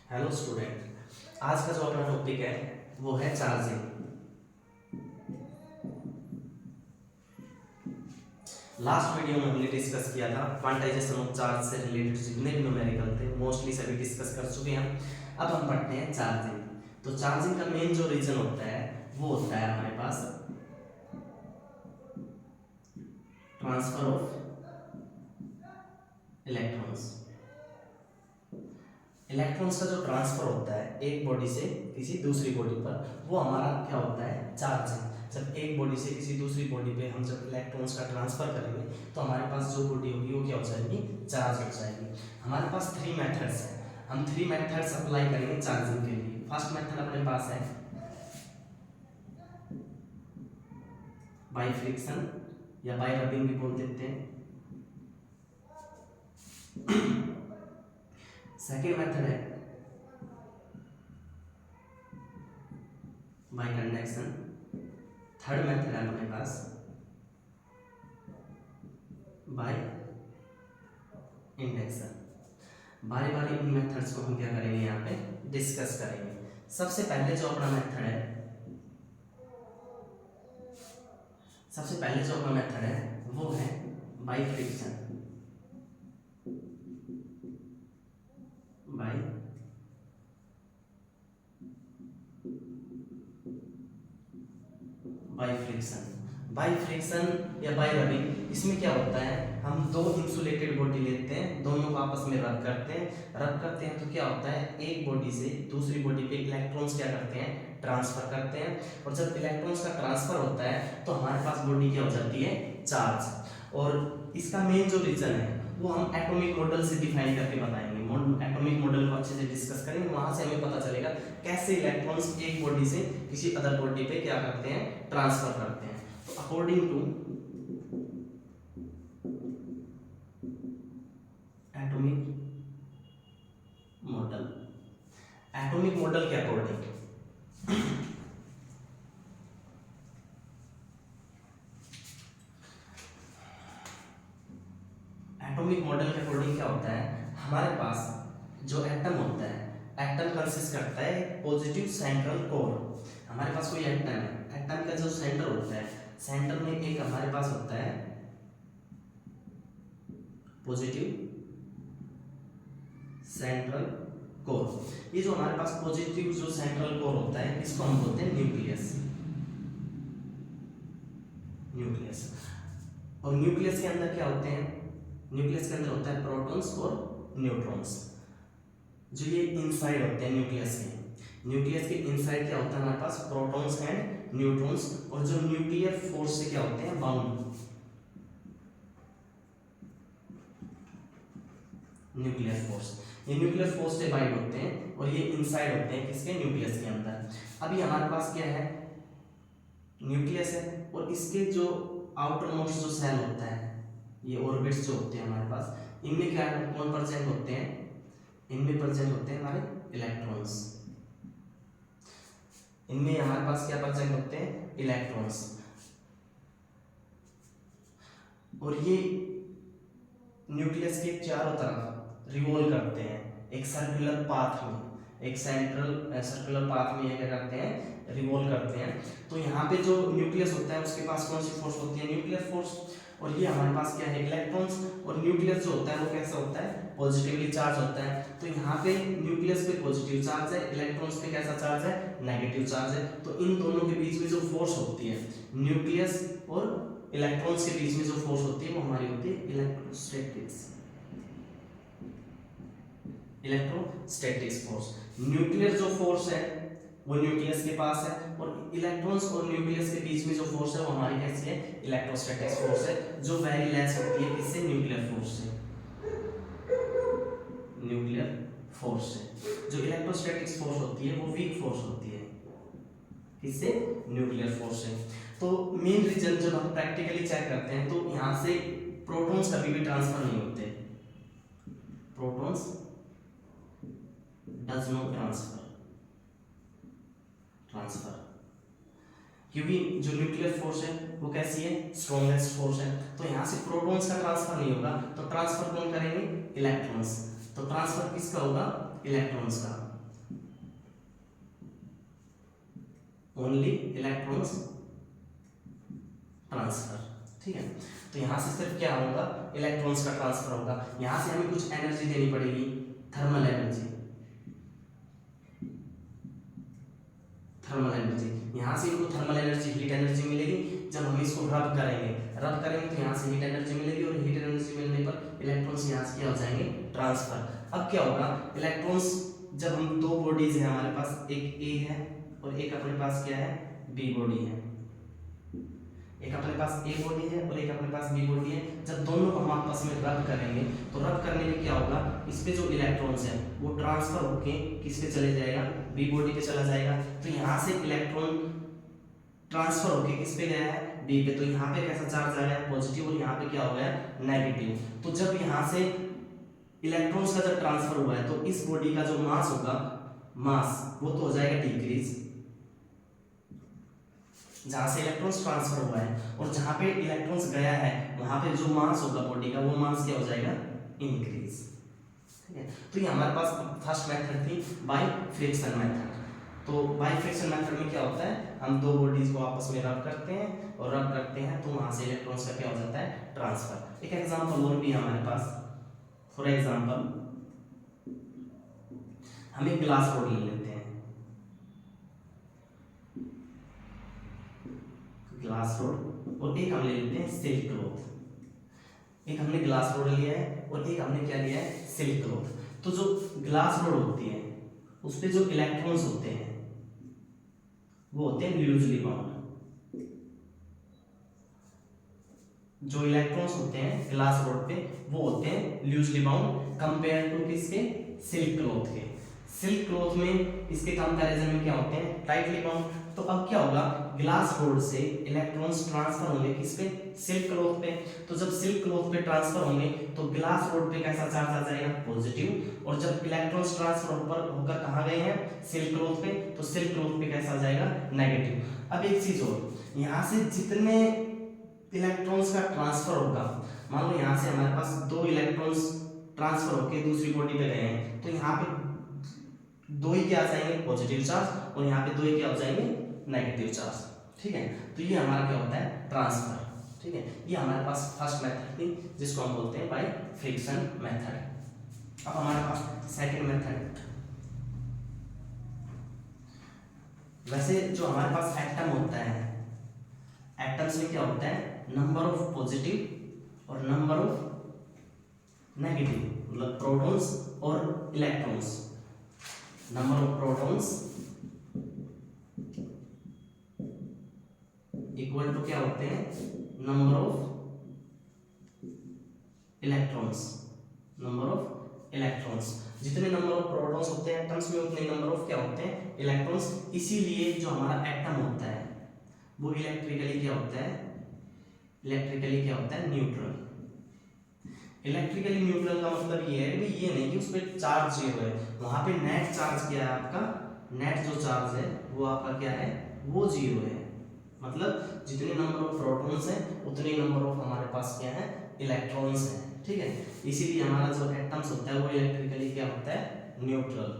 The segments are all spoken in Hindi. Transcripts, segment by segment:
हेलो स्टूडेंट, आज का जो अपना टॉपिक है वो है चार्जिंग। लास्ट वीडियो में हमने डिस्कस किया था क्वांटाइजेशन ऑफ चार्ज से रिलेटेड जितने भी न्यूमेरिकल थे मोस्टली सभी डिस्कस कर चुके हैं। अब हम पढ़ते हैं चार्जिंग। तो चार्जिंग का मेन जो रीजन होता है वो होता है हमारे पास ट्रांसफर ऑफ इलेक्ट्रॉन्स। इलेक्ट्रॉन्स का जो ट्रांसफर होता है एक बॉडी से किसी दूसरी बॉडी पर, वो हमारा क्या होता है, चार्जिंग। जब एक बॉडी से किसी दूसरी बॉडी पे हम जब इलेक्ट्रॉन्स का ट्रांसफर करेंगे तो हमारे पास जो बॉडी होगी वो क्या हो जाएगी, चार्ज हो जाएगी। हमारे पास 3 मेथड्स हैं, हम 3 मेथड्स अप्लाई करेंगे चार्जिंग के लिए। फर्स्ट मेथड अपने पास है बाय फ्रिक्शन या बाय रबिंग भी बोल देते हैं। सेकेंड मेथड है बाय कंडक्शन। थर्ड मेथड है हमारे पास बाय इंडक्शन। बारी बारी इन मेथड्स को हम क्या करेंगे, यहाँ पे डिस्कस करेंगे। सबसे पहले जो अपना मेथड है वो है बाय फ्रिक्शन। बाय फ्रिक्शन या बाय रबिंग, इसमें क्या होता है, हम दो इंसुलेटेड बॉडी लेते हैं, दोनों को आपस में रब करते हैं तो क्या होता है, एक बॉडी से दूसरी बॉडी पे इलेक्ट्रॉन्स क्या करते हैं, ट्रांसफर करते हैं। और जब इलेक्ट्रॉन्स का ट्रांसफर होता है तो हमारे पास बॉडी क्या हो जाती है, चार्ज। और इसका मेन जो रीजन है वो हम एटॉमिक मॉडल से डिफाइन करके बताएंगे। एटॉमिक मॉडल को अच्छे से डिस्कस करेंगे, वहां से हमें पता चलेगा कैसे इलेक्ट्रॉन्स एक बॉडी से किसी अदर बॉडी पे क्या करते हैं, ट्रांसफर करते हैं। तो अकॉर्डिंग टू एटॉमिक मॉडल के अकॉर्डिंग एटॉमिक मॉडल के अकॉर्डिंग क्या होता है, हमारे पास जो एटम होता है, एटम कंसिस्ट करता है पॉजिटिव सेंट्रल कोर। हमारे पास कोई एटम है, एटम का जो सेंटर होता है, सेंटर में एक हमारे पास होता है पॉजिटिव सेंट्रल कोर। ये जो हमारे पास पॉजिटिव जो सेंट्रल कोर होता है इसको हम बोलते हैं न्यूक्लियस। और न्यूक्लियस के अंदर क्या होते हैं, न्यूक्लियस के अंदर होता है प्रोटॉन्स और न्यूट्रॉन्स। जो ये इनसाइड होते हैं न्यूक्लियस के इनसाइड क्या होता है, हमारे पास प्रोटॉन्स एंड न्यूट्रॉन्स। और जो न्यूक्लियर फोर्स से क्या होते हैं, बाउंड। ये न्यूक्लियर फोर्स से बाइंड होते हैं और ये इनसाइड होते हैं किसके, न्यूक्लियस के अंदर। अभी हमारे पास क्या है, न्यूक्लियस है और इसके जो आउटर मोस्ट जो सेल होता है, ये ऑर्बिट्स जो होते हैं हमारे पास, इनमें क्या कौन प्रेजेंट होते हैं, इनमें प्रेजेंट होते हैं हमारे इलेक्ट्रॉन्स। इनमें हमारे पास क्या प्रेजेंट होते हैं, इलेक्ट्रॉन्स। और ये न्यूक्लियस के चारों तरफ रिवॉल्व करते हैं एक सर्कुलर पाथ में, एक सर्कुलर पाथ में ये क्या करते हैं, रिवॉल्व करते हैं। तो यहाँ पे जो न्यूक्लियस होता है उसके पास कौन सी फोर्स होती है, न्यूक्लियर फोर्स। और ये हमारे पास क्या है, इलेक्ट्रॉन्स। और न्यूक्लियस जो होता है वो कैसा होता है, पॉजिटिवली चार्ज होता है। तो यहाँ पे न्यूक्लियस पे पॉजिटिव चार्ज है, इलेक्ट्रॉन्स पे कैसा चार्ज है, नेगेटिव चार्ज है। तो इन दोनों के बीच में जो फोर्स होती है, न्यूक्लियस और इलेक्ट्रॉन्स के बीच में जो फोर्स होती है वो हमारी होती है इलेक्ट्रोस्टैटिक्स फोर्स। न्यूक्लियर जो फोर्स है वो न्यूक्लियस के पास है, और इलेक्ट्रॉन्स और न्यूक्लियस के बीच में जो फोर्स है वो हमारी कैसी है, इलेक्ट्रोस्टैटिक्स फोर्स है, जो वेरी लेस होती है किससे, न्यूक्लियर फोर्स से। जो इलेक्ट्रोस्टैटिक्स फोर्स होती है वो वीक फोर्स होती है किससे, न्यूक्लियर फोर्स से। तो मेन रीजन जब हम प्रैक्टिकली चेक करते हैं तो यहाँ से प्रोटॉन्स कभी भी ट्रांसफर नहीं होते, प्रोटॉन्स डज नॉट ट्रांसफर, क्योंकि जो न्यूक्लियर फोर्स है वो कैसी है, स्ट्रॉन्गेस्ट फोर्स है। तो यहाँ से प्रोटॉन्स का ट्रांसफर नहीं होगा, तो ट्रांसफर कौन करेंगे, इलेक्ट्रॉन्स। तो ट्रांसफर किसका होगा, इलेक्ट्रॉन्स का। Only electrons transfer. ठीक है, तो यहाँ से सिर्फ क्या होगा, इलेक्ट्रॉन्स का ट्रांसफर होगा। यहाँ से हमें कुछ एनर्जी देनी पड़ेगी, थर्मल एनर्जी। थर्मल एनर्जी, यहाँ से इनको थर्मल एनर्जी, हीट एनर्जी मिलेगी। जब हम इसको रब करेंगे तो यहाँ से हीट एनर्जी मिलेगी, और हीट एनर्जी मिलने पर इलेक्ट्रॉन्स यहाँ से क्या हो जाएंगे, ट्रांसफर। अब क्या होगा, इलेक्ट्रॉन्स जब हम दो बॉडीज है हमारे पास, एक ए है और एक अपने पास क्या है, बी बॉडी है। एक अपने पास ए बॉडी है और एक अपने पास बी बॉडी है। जब दोनों को हम आपस में रब करेंगे तो रब करने में क्या होगा, इस पे जो इलेक्ट्रॉन्स है वो ट्रांसफर होके किस पे चले जाएगा, बी बॉडी पे चला जाएगा। तो यहाँ से इलेक्ट्रॉन ट्रांसफर होके किस पे गया है, बी पे। तो यहाँ पे कैसा चार्ज आया है, पॉजिटिव, और यहाँ पे क्या हो गया, नेगेटिव। तो जब यहाँ से इलेक्ट्रॉन्स का जब ट्रांसफर हुआ है तो इस बॉडी का जो मास होगा, मास वो तो हो जाएगा डिक्रीज, जहां से इलेक्ट्रॉन्स ट्रांसफर हुआ है, और जहां पे इलेक्ट्रॉन्स गया है वहां पे जो मास होगा बॉडी का, वो मास क्या हो जाएगा, इंक्रीज। ठीक है, तो ये हमारे पास फर्स्ट मेथड थी बाय फ्रिक्शन मेथड। तो बाय फ्रिक्शन मेथड में क्या होता है, हम दो बॉडीज को आपस में रब करते हैं, और रब करते हैं तो वहां से इलेक्ट्रॉन्स का क्या हो जाता है, ट्रांसफर। एक एग्जांपल और भी है हमारे पास। फॉर एग्जांपल हम एक ग्लास रॉड ले लेते हैं, ग्लास रॉड, और एक हम ले लेते हैं सिल्क क्लॉथ। एक हमने ग्लास रॉड लिया है और एक हमने क्या लिया है, सिल्क क्लॉथ। तो जो ग्लास रॉड होती है उस पे जो इलेक्ट्रॉन्स होते हैं वो होते हैं लूजली बाउंड। जो इलेक्ट्रॉन्स होते हैं ग्लास रॉड पे वो होते हैं लूजली बाउंड, कंपेयर टू किसके, सिल्क क्लॉथ के। सिल्क क्लॉथ में इसके कंपैरिजन में क्या होते हैं, टाइटली बाउंड। तो अब क्या होगा, ग्लास रॉड से इलेक्ट्रॉन्स ट्रांसफर होंगे किस पे, सिल्क क्लॉथ पे। तो जब सिल्क क्लॉथ पे ट्रांसफर होंगे तो ग्लास रॉड पे कैसा चार्ज आ जाएगा, पॉजिटिव। और जब इलेक्ट्रॉन्स ट्रांसफर होकर कहाँ गए हैं, सिल्क क्लॉथ पे, तो सिल्क क्लॉथ पे कैसा आ जाएगा, नेगेटिव। अब एक चीज और, यहाँ से जितने इलेक्ट्रॉन्स का ट्रांसफर होगा, मान लो यहाँ से हमारे पास दो इलेक्ट्रॉन्स ट्रांसफर होकर दूसरी बॉडी पे गए हैं, तो यहाँ पे दो ही क्या आ जाएंगे, पॉजिटिव चार्ज, और यहाँ पे दो ही क्या हो जाएंगे, नेगेटिव चार्ज। ठीक है, तो ये हमारा क्या होता है, ट्रांसफर। ठीक है, ये हमारे पास फर्स्ट मेथड थी जिसको हम बोलते हैं बाय फ्रिक्शन मेथड। अब हमारे पास सेकंड मेथड। वैसे जो हमारे पास एटम होता है, एटम्स में क्या होता है, नंबर ऑफ पॉजिटिव और नंबर ऑफ नेगेटिव, मतलब प्रोटॉन्स और electrons. Number of protons equal to क्या होते हैं, number of electrons. Number of electrons, जितने नंबर ऑफ प्रोटॉन्स होते हैं एटम्स में उतने नंबर ऑफ क्या होते हैं, इलेक्ट्रॉन्स। इसीलिए जो हमारा एटम होता है वो इलेक्ट्रिकली क्या होता है, इलेक्ट्रिकली क्या होता है, न्यूट्रल। इलेक्ट्रिकली न्यूट्रल का मतलब ये है कि ये नहीं कि उस पर चार्ज जीरो है, वहां पे नेट चार्ज क्या है आपका, नेट जो चार्ज है वो आपका क्या है, वो जीरो है। मतलब जितने नंबर ऑफ प्रोटॉन्स हैं उतने नंबर ऑफ हमारे पास क्या है, इलेक्ट्रॉन्स हैं। ठीक है, इसीलिए हमारा जो एटम्स होता है वो इलेक्ट्रिकली क्या होता है, न्यूट्रल।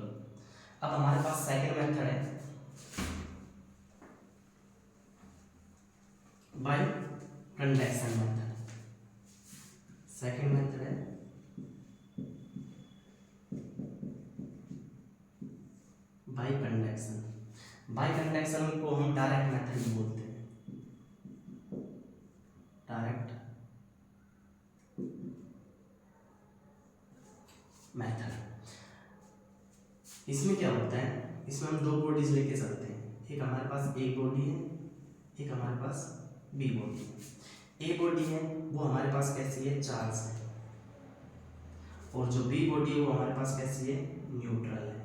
अब हमारे पास सेकंड मेथड है bye conduction method. Second method है बाय कंडक्शन। बाय कंडक्शन को हम डायरेक्ट मेथड भी बोलते हैं, डायरेक्ट मेथड। इसमें क्या होता है, इसमें हम दो बॉडीज लेके चलते हैं, एक हमारे पास ए बॉडी है, एक हमारे पास बी बॉडी है। ए बॉडी है वो हमारे पास कैसी है, चार्ज है, और जो बी बॉडी है वो हमारे पास कैसी है, न्यूट्रल है।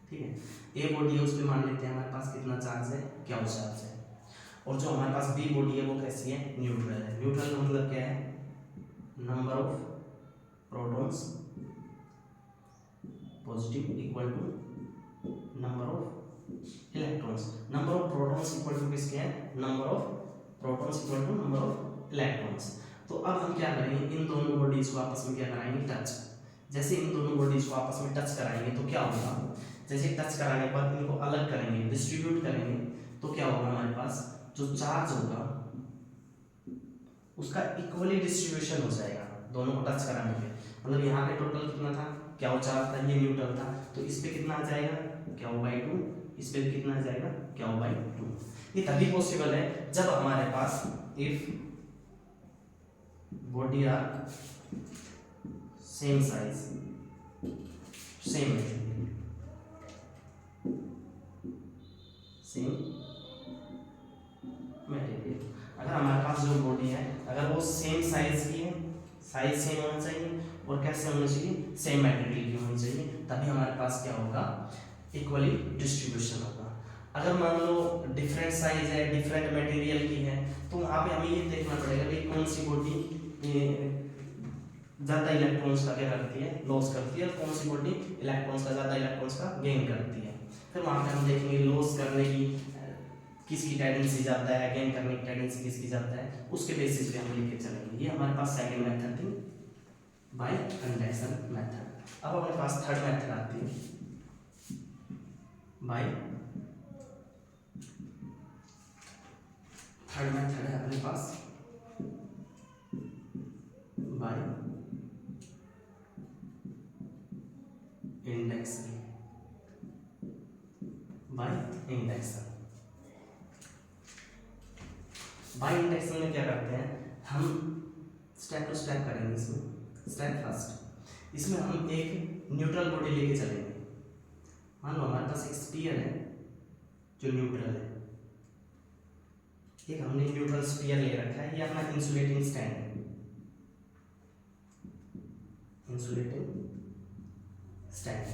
ठीक है, ए बॉडी है उस पर मान लेते हैं हमारे पास कितना चार्ज है, क्या चार्ज है, और जो हमारे पास बी बॉडी है वो कैसी है, न्यूट्रल है। न्यूट्रल का मतलब क्या है, number of protons positive equal to number of electrons. Number of protons equal to किसके है, number of protons equal to number of electrons. तो अब हम क्या करेंगे, इन दोनों बॉडीज को आपस में क्या कराएंगे, टच। जैसे इन दोनों बॉडीज को आपस में टच कराएंगे तो क्या होगा, जैसे टच कराने पर इनको अलग करेंगे, डिस्ट्रीब्यूट करेंगे, तो क्या होगा हमारे पास जो चार्ज होगा उसका इक्वली डिस्ट्रीब्यूशन हो जाएगा दोनों को टच कराने पे। मतलब यहाँ पे टोटल कितना था, क्या वो चार्ज था, ये न्यूट्रल था, तो इस पे कितना आ जाएगा, क्या वो बाई 2, इस पे कितना आ जाएगा, क्या वो बाई 2। ये तभी पॉसिबल है जब हमारे पास if body are same size same material. अगर हमारे पास जो बॉडी है अगर वो सेम साइज की है, साइज सेम होना चाहिए और कैसे होना चाहिए, सेम मटेरियल की होनी चाहिए, तभी हमारे पास क्या होगा, इक्वली डिस्ट्रीब्यूशन होगा। अगर मान लो डिफरेंट साइज है, डिफरेंट मटेरियल की है, तो वहाँ पे हमें ये देखना पड़ेगा कि कौन सी बॉडी ज़्यादा इलेक्ट्रॉन्स का क्या करती है, लॉस करती है, और कौन सी बॉडी इलेक्ट्रॉन्स का ज़्यादा इलेक्ट्रॉन्स का गेन करती है। फिर वहाँ पे हम देखेंगे लॉस करने की किसकी टेंडेंसी ज़्यादा है, गेन करने की टेंडेंसी किसकी ज़्यादा है, उसके बेसिस पे हम लेके चलेंगे। ये हमारे पास सेकंड मेथड थी बाय कंडक्शन मेथड। अब हमारे पास थर्ड मेथड आती है बाय, थर्ड मेथड है अपने पास by induction. By induction, by induction में क्या करते हैं हम, स्टेप टू स्टेप करेंगे इसमें। स्टेप फर्स्ट, इसमें हम एक न्यूट्रल बॉडी लेके चलेंगे। मान लो हमारे पास एक स्फीयर है जो न्यूट्रल है, एक हमने न्यूट्रल स्फीयर ले रखा है, ये अपना इंसुलेटिंग स्टैंड है, इंसुलेटिंग स्टैंड।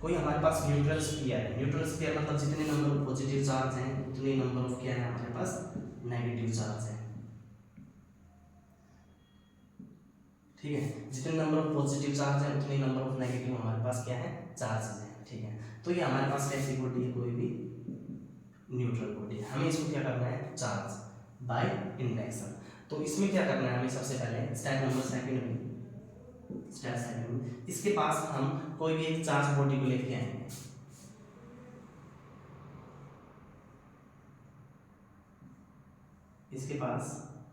कोई हमारे पास न्यूट्रल स्फीयर है, न्यूट्रल स्फीयर मतलब जितने नंबर ऑफ पॉजिटिव चार्ज हैं उतने नंबर ऑफ क्या है हमारे पास, नेगेटिव चार्ज है। ठीक है, जितने नंबर ऑफ पॉजिटिव चार्ज है उतने नंबर ऑफ नेगेटिव हमारे पास क्या है, चार्जेस हैं। ठीक है, तो ये हमारे पास कैसी बॉडी है, कोई भी न्यूट्रल बॉडी है, हमें इसको क्या करना है, चार्ज बाय इंडक्शन। तो इसमें क्या करना है हमें, सबसे पहले स्टेप नंबर सेकंड में, स्टेप सेकंड में इसके पास हम कोई भी एक चार्ज बॉडी को लेके आएंगे। इसके पास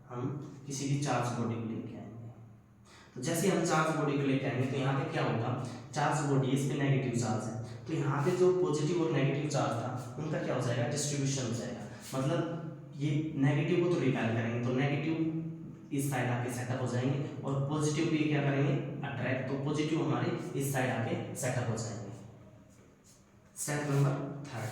हम किसी भी चार्ज बॉडी को लेके आएंगे। तो जैसे हम चार्ज बॉडी को लेके आएंगे तो यहाँ पे क्या होगा, चार्ज बॉडी इस पे नेगेटिव चार्ज है, तो यहाँ पे जो पॉजिटिव और नेगेटिव चार्ज था उनका क्या हो जाएगा, डिस्ट्रीब्यूशन हो जाएगा। मतलब ये नेगेटिव को तो रिपेल करेंगे, तो नेगेटिव इस साइड आके सेटअप हो जाएंगे और पॉजिटिव भी क्या करेंगे, अट्रैक्ट, तो पॉजिटिव हमारे इस साइड आके सेटअप हो जाएंगे। Step number third,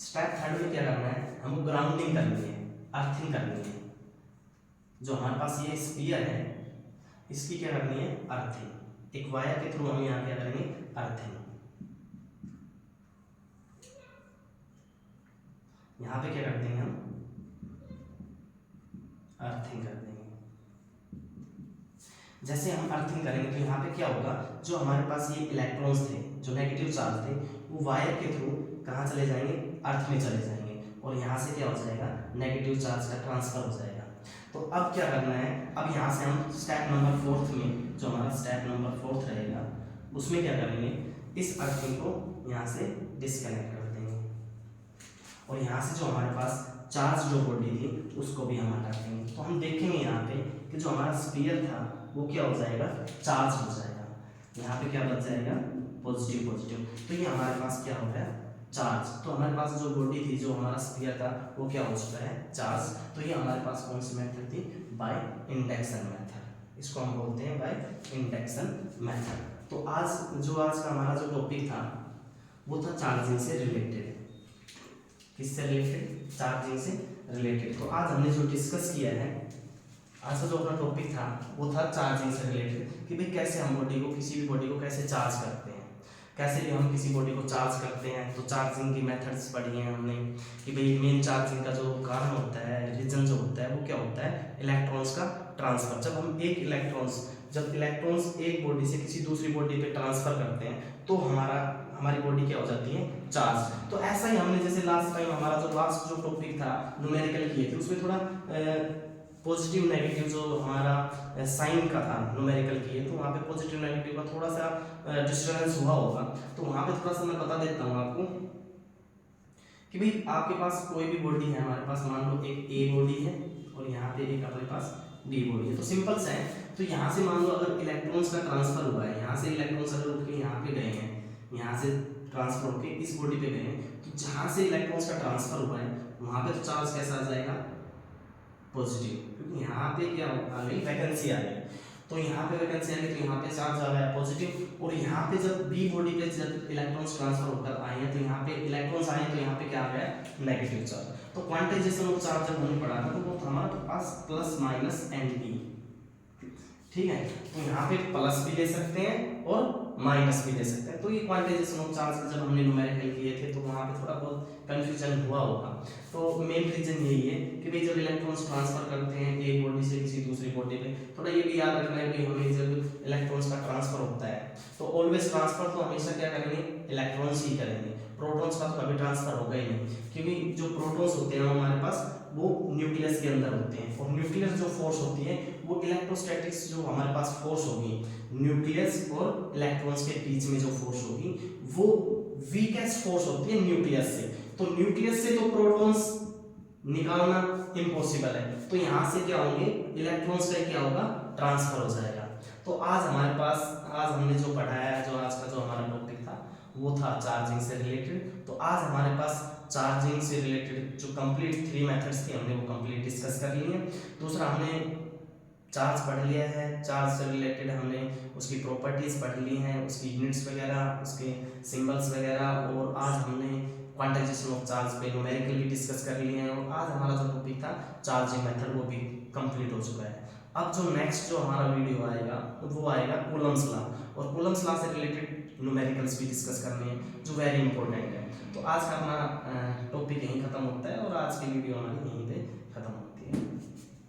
step third में क्या करना है, हमको ग्राउंडिंग करनी है, अर्थिंग करनी है। जो हमारे पास ये स्फीयर है इसकी क्या करनी है, अर्थिंग। एक वायर के थ्रू हम यहाँ क्या करेंगे, अर्थिंग। यहाँ पे क्या कर देंगे हम, अर्थिंग कर देंगे। जैसे हम अर्थिंग करेंगे तो यहाँ पे क्या होगा, जो हमारे पास ये इलेक्ट्रॉन्स थे जो नेगेटिव चार्ज थे वो वायर के थ्रू कहाँ चले जाएंगे, अर्थ में चले जाएंगे, और यहाँ से क्या हो जाएगा, नेगेटिव चार्ज का ट्रांसफर हो जाएगा। तो अब क्या करना है, अब यहाँ से हम स्टेप नंबर फोर्थ में, जो हमारा स्टेप नंबर फोर्थ रहेगा उसमें क्या करेंगे, इस अर्थिंग को यहाँ से डिस्कनेक्ट कर देंगे, और यहाँ से जो हमारे पास चार्ज जो बॉडी थी उसको भी हम हटा देंगे। तो हम देखेंगे यहाँ पे कि जो हमारा स्फीयर था वो क्या हो जाएगा, चार्ज हो जाएगा। यहाँ पे क्या बच जाएगा, पॉजिटिव पॉजिटिव, तो ये हमारे पास क्या हो गया, चार्ज। तो हमारे पास जो बॉडी थी, जो हमारा स्फीयर था वो क्या हो चुका है, चार्ज। तो ये हमारे पास कौन सी मेथड थी, बाय इंडक्शन मेथड, इसको हम बोलते हैं बाय इंडक्शन मेथड। तो आज का हमारा जो टॉपिक था वो था चार्जिंग से रिलेटेड। किससे रिलेटेड, चार्जिंग से रिलेटेड। तो आज हमने जो डिस्कस किया है, आज का जो अपना टॉपिक था वो था चार्जिंग से रिलेटेड, कि भाई कैसे हम बॉडी को, किसी भी बॉडी को कैसे चार्ज करते हैं, कैसे भी हम किसी बॉडी को चार्ज करते हैं। तो चार्जिंग की मेथड्स पढ़ी हैं हमने, कि भाई मेन चार्जिंग का जो कारण होता है, रीजन जो होता है वो क्या होता है, इलेक्ट्रॉन्स का ट्रांसफर। जब हम जब इलेक्ट्रॉन्स एक बॉडी से किसी दूसरी बॉडी पे ट्रांसफर करते हैं तो हमारी बॉडी क्या हो जाती है, चार्ज। तो ऐसा ही हमने जैसे लास्ट टाइम हमारा जो लास्ट जो टॉपिक था न्यूमेरिकल किए थे, उसमें थोड़ा पॉजिटिव नेगेटिव जो हमारा साइन का था न्यूमेरिकल की है, तो वहाँ पे पॉजिटिव नेगेटिव का थोड़ा सा डिस्टर्बेंस हुआ होगा, तो वहाँ पे थोड़ा सा मैं बता देता हूँ आपको कि भाई आपके पास कोई भी बॉडी है, हमारे पास मान लो एक ए बॉडी है और यहाँ पे एक अपने पास बी बॉडी है, तो सिंपल सा है। तो यहाँ से मान लो अगर इलेक्ट्रॉन्स का ट्रांसफर हुआ है, यहाँ से इलेक्ट्रॉन्स अगर उठ के यहाँ पे गए हैं, यहाँ से ट्रांसफर होके इस बॉडी पे गए हैं, तो जहाँ से इलेक्ट्रॉन्स का ट्रांसफर हुआ है वहाँ पे तो चार्ज कैसा आ जाएगा, पॉजिटिव, क्योंकि यहाँ पे क्या आ गई, वैकेंसी आ गई। तो यहाँ पे वैकेंसी आ गई तो यहाँ पे चार्ज आ गया पॉजिटिव, और यहाँ पे जब बी बॉडी पे जब इलेक्ट्रॉन्स ट्रांसफर होकर आए हैं तो यहाँ पे इलेक्ट्रॉन्स आए हैं, तो यहाँ पे क्या आ गया, नेगेटिव चार्ज। तो क्वांटाइजेशन ऑफ चार्ज जब हमने पढ़ा था तो वो हमारे पास प्लस माइनस एन पी, ठीक है। तो यहाँ पे प्लस भी ले सकते हैं और माइनस भी ले सकते हैं। तो ये क्वांटाइजेशन ऑफ चार्ज जब हमने न्यूमेरिकल किए थे तो वहाँ पे थोड़ा बहुत कंफ्यूजन हुआ होगा। तो मेन रीजन यही है कि भाई जब इलेक्ट्रॉन्स ट्रांसफर करते हैं एक बॉडी से किसी दूसरी बॉडी पे, थोड़ा ये भी याद रखना है कि हमें जब इलेक्ट्रॉन्स का ट्रांसफर होता है तो ऑलवेज ट्रांसफर तो हमेशा क्या करेंगे, इलेक्ट्रॉन्स ही करेंगे, प्रोटॉन्स का तो कभी ट्रांसफर होगा ही नहीं, क्योंकि जो प्रोटॉन्स होते हैं हमारे पास वो न्यूक्लियस के अंदर होते हैं, और न्यूक्लियस जो फोर्स होती है वो इलेक्ट्रोस्टैटिक्स जो हमारे पास फोर्स होगी न्यूक्लियस और इलेक्ट्रॉन्स के बीच में जो फोर्स होगी वो वीकेस्ट फोर्स होती है न्यूक्लियस से। तो न्यूक्लियस से तो प्रोटॉन्स निकालना इम्पॉसिबल है, तो यहाँ से क्या होंगे, इलेक्ट्रॉन्स का क्या होगा, ट्रांसफर हो जाएगा। तो आज हमारे पास, आज हमने जो पढ़ाया है, जो आज का जो हमारा टॉपिक था वो था चार्जिंग से रिलेटेड। तो आज हमारे पास चार्जिंग से रिलेटेड जो कंप्लीट 3 मेथड्स थी हमने वो कंप्लीट डिस्कस कर लिए। दूसरा हमने चार्ज पढ़ लिया है, चार्ज से रिलेटेड हमने उसकी प्रॉपर्टीज पढ़ ली हैं, उसकी यूनिट्स वगैरह, उसके सिंबल्स वगैरह, और आज हमने क्वांटाइजेशन ऑफ चार्ज पे न्यूमेरिकल भी डिस्कस कर लिए हैं, और आज हमारा जो टॉपिक था चार्जिंग मेथड वो भी कंप्लीट हो चुका है। अब जो नेक्स्ट जो हमारा वीडियो आएगा वो आएगा कूलम्स लॉ, और कूलम्स लॉ से रिलेटेड न्यूमेरिकल्स भी डिस्कस करने हैं जो वेरी इंपॉर्टेंट है। तो आज का अपना टॉपिक यहीं खत्म होता है और आज की वीडियो हमारी यहीं पे खत्म